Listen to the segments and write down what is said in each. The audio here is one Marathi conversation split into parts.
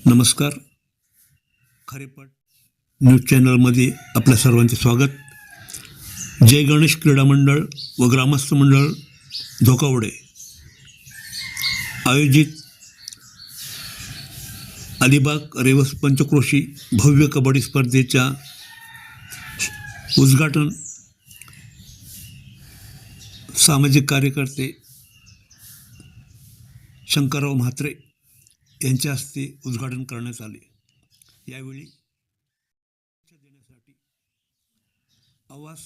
नमस्कार. खारेपाट न्यूज चॅनलमध्ये आपल्या सर्वांचे स्वागत. जय गणेश क्रीडा मंडळ व ग्रामस्थ मंडळ धोकावडे आयोजित अलिबाग रेवस पंचक्रोशी भव्य कबड्डी स्पर्धेच्या उद्घाटन सामाजिक कार्यकर्ते शंकरराव म्हात्रे यांच्या हस्ते उद्घाटन करण्यात आले. यावेळी देण्यासाठी आवास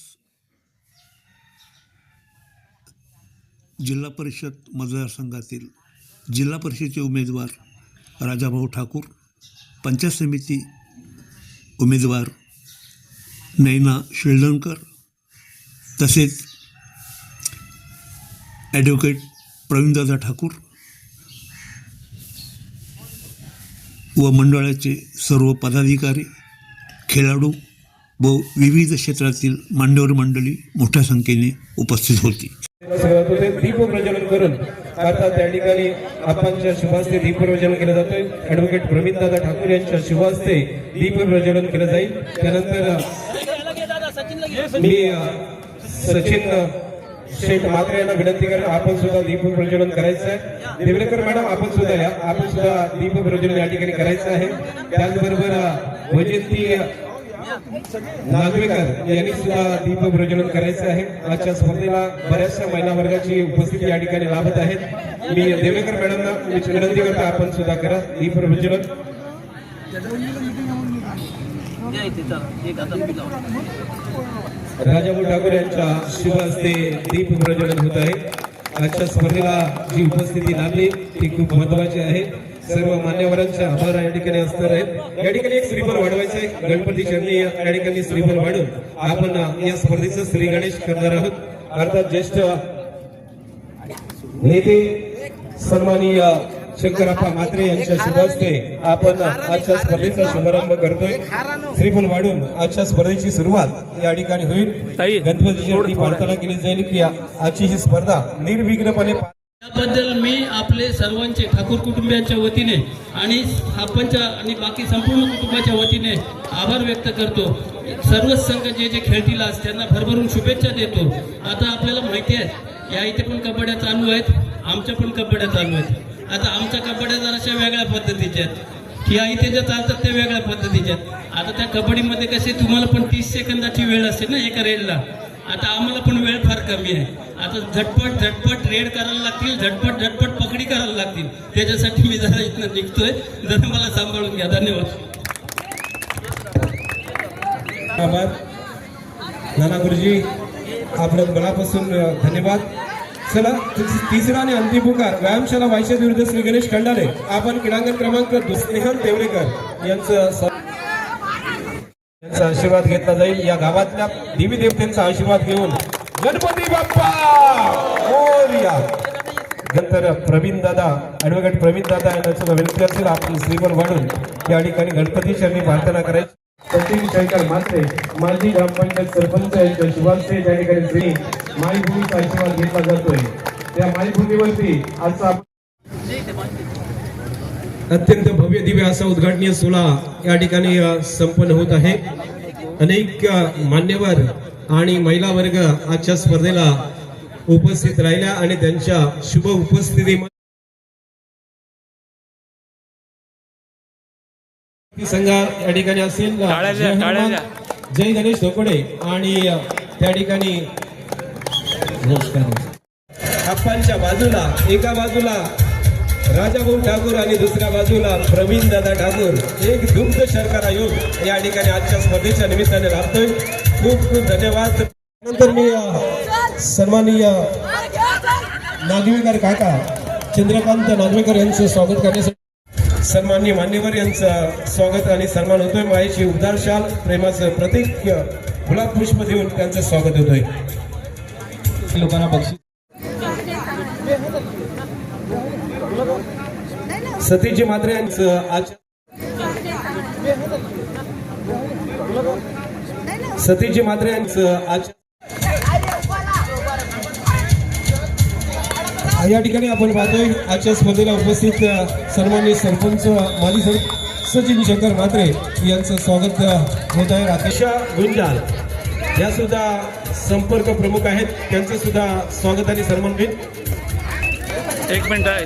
जिल्हा परिषद मतदारसंघातील जिल्हा परिषदेचे उमेदवार राजाभाऊ ठाकूर, पंचायत समिती उमेदवार नैना शिळदणकर तसेच ॲडव्होकेट प्रवीणदादा ठाकूर व मंडळाचे सर्व पदाधिकारी, खेळाडू व विविध क्षेत्रातील मान्यवर मंडळी मोठ्या संख्येने उपस्थित होती. दीप प्रज्वलन करून आता त्या ठिकाणी आपणच्या शुभास्ते दीप प्रज्वलन केलं जातंय. ॲडव्होकेट प्रवीणदादा ठाकूर यांच्या शुभास्ते दीप प्रज्वलन केलं जाईल. त्यानंतर मी सचिन शेठ म्हात्रे यांना विनंती करेन, आपण सुद्धा दीप प्रज्वलन करायचं आहे. देवलेकर मॅडम आपण सुद्धा या, आपण सुद्धा दीप प्रज्वलन या ठिकाणी करायचं आहे. त्याचबरोबर वैजयंती नागवेकर यांनी सुद्धा दीप प्रज्वलन करायचं आहे. आजच्या स्पर्धेला बऱ्याचशा महिला वर्गाची उपस्थिती या ठिकाणी लाभत आहेत. मी देवलेकर मॅडमना विनंती करतो, आपण सुद्धा करा दीप प्रज्वलन. राजाभाऊ ठाकूर यांच्या शुभ हस्ते दीप प्रज्वलन होत आहे. आजच्या स्पर्धेला जी उपस्थिती लाभली ती खूप महत्वाची आहे. सर्व मान्यवरांच्या आभार या ठिकाणी असणार आहेत. या ठिकाणी एक श्रीफळ वाढवायचं आहे. गणपती चरणी या ठिकाणी श्रीफळ वाढून आपण या स्पर्धेचं श्री गणेश करणार आहोत. अर्थात ज्येष्ठ नेते सन्माननीय शंकरप्पा म्हात्रे यांच्या शुभ हस्ते आपण आजच्या स्पर्धेचा शुभारंभ करतोय. श्रीफळ वाढून आजच्या स्पर्धेची सुरुवात या ठिकाणी होईल. गणपतीची प्रार्थना केली जाईल की आजची ही स्पर्धा निर्विघ्नपणे. त्याबद्दल मी आपले सर्वांचे ठाकूर कुटुंबियांच्या वतीने आणि सरपंच आणि बाकी संपूर्ण कुटुंबाच्या वतीने आभार व्यक्त करतो. सर्वच संघ जे खेळतील आज त्यांना भरभरून शुभेच्छा देतो. आता आपल्याला माहिती आहे या इथे पण कबड्ड्या चालू आहेत, आमच्या पण कबड्ड्या चालू आहेत. आता आमच्या कबड्ड्या जराशा वेगळ्या पद्धतीच्या आहेत, या इथे ज्या चालतात त्या वेगळ्या पद्धतीच्या आहेत. आता त्या कबड्डीमध्ये कसे तुम्हाला पण 30 सेकंदाची वेळ असते ना एका रेडला. आता आम्हाला पण वेळ फार कमी आहे. आता झटपट रेड करायला लागतील, झटपट पकडी करायला लागतील. त्याच्यासाठी मी जरा इथनं निघतोय, जरा मला सांभाळून घ्या. धन्यवाद. नाना गुरुजी आपल्या मनापासून धन्यवाद. चला तिसरा आणि अंतिम पुकार व्यायामशाला वायशा विरुद्ध श्री गणेश खंडाले. आपण क्रीडांगण क्रमांक 2 स्नेहल देवलेकर यांचा आशीर्वाद घेतला जाईल. या गावातल्या देवी देवतेंचा आशीर्वाद घेऊन गणपती बाप्पा मोरया. नंतर प्रवीणदादा ॲडव्होकेट प्रवीणदादा यांना सुद्धा विनंती असेल आपण श्रीफळ वाढून या ठिकाणी गणपती चरणी प्रार्थना करायची. सचिन शंकर म्हात्रे माजी ग्रामपंचायत सरपंच यांच्या शुभास्ते त्या ठिकाणी श्री मायभूमीचा आशीर्वाद घेतला जातोय. त्या मायभूमीवरती आजचा अत्यंत भव्य दिव्य असा उद्घाटनीय सोहळा या ठिकाणी संपन्न होत आहे. अनेक मान्यवर आणि महिला वर्ग आजच्या स्पर्धेला उपस्थित राहिल्या आणि त्यांच्या शुभ उपस्थिती संघ या ठिकाणी असेल. जय गणेश धोकडे आणि त्या ठिकाणी आपणच्या बाजूला एका बाजूला राजाभाऊ ठाकूर आणि दुसऱ्या बाजूला प्रवीणदादा ठाकूर. एक दुग्ध शर्करा योग या ठिकाणी आजच्या स्पर्धेच्या निमित्ताने लाभतोय. खूप खूप धन्यवाद. नंतर मी सन्माननीय नागवेकर काका चंद्रकांत नागवेकर यांचं स्वागत करण्यासाठी सन्माननीय मान्यवर यांचं स्वागत आणि सन्मान होतोय. मायेची उबदार शाल प्रेमाचं प्रतीक गुलाब पुष्प देऊन त्यांचं स्वागत होतोय. लोकांना बक्षीस सतीजी म्हात्रे यांचं आज सतीजी म्हात्रे यांचं आज या ठिकाणी आपण पाहतोय आजच्या स्पर्धेला उपस्थित सन्माननीय सरपंच माजी सचिन शेखर म्हात्रे यांचं स्वागत होत आहे. राकेश गुंजाल या सुद्धा संपर्क प्रमुख आहेत, त्यांचं सुद्धा स्वागत आणि सन्मान होईल. एक मिनिट आहे.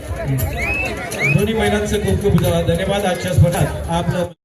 दोन्ही महिलांचं खूप खूप धन्यवाद. आजच्या स्पर्धात आपलं